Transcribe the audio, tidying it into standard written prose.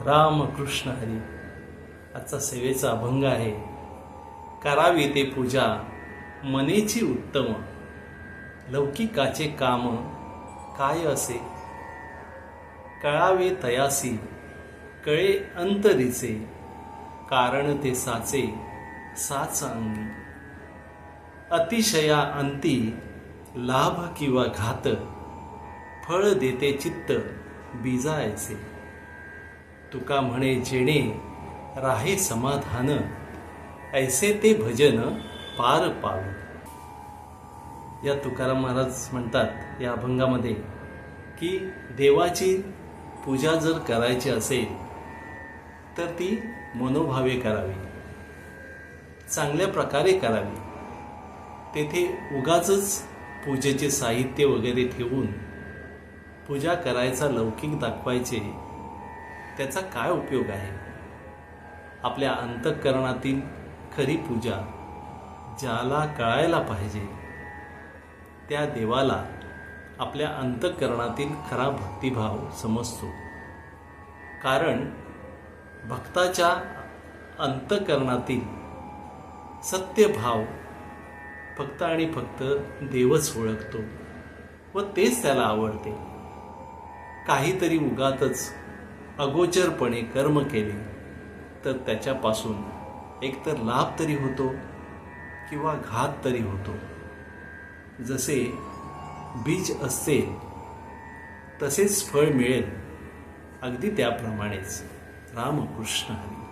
राम कृष्ण हरी. आजचा सेवेचा अभंग आहे. करावी ते पूजा मनेची उत्तम, लौकिकाचे काम काय असे. कळावे तयासी कळे अंतरीचे, कारण ते साचे साच अंगी. अतिशया अंती लाभ किंवा घात, फळ देते चित्त बीजायचे. तुका म्हणे जेणे राहे समाधान, ऐसे ते भजन पार पावे. या तुकाराम महाराज म्हणतात या अभंगामध्ये की देवाची पूजा जर करायची असेल तर ती मनोभावे करावी, चांगल्या प्रकारे करावी. तेथे उगाचच पूजेचे साहित्य वगैरे ठेवून पूजा करायचा लौकिक दाखवायचे, त्याचा काय उपयोग आहे. आपल्या अंतःकरणातील खरी पूजा ज्याला कळायला पाहिजे त्या देवाला आपल्या अंतःकरणातील खरा भक्तिभाव समजतो. कारण भक्ताच्या अंतःकरणातील सत्यभाव फक्त आणि फक्त देवच ओळखतो व तेच त्याला आवडते. काहीतरी उगातच अगोचरपणे कर्म केले तर त्याच्यापासून एकतर लाभ तरी होतो किंवा घात तरी होतो. जसे बीज असते तसेच फळ मिळेल, अगदी त्याप्रमाणेच. रामकृष्ण हरी.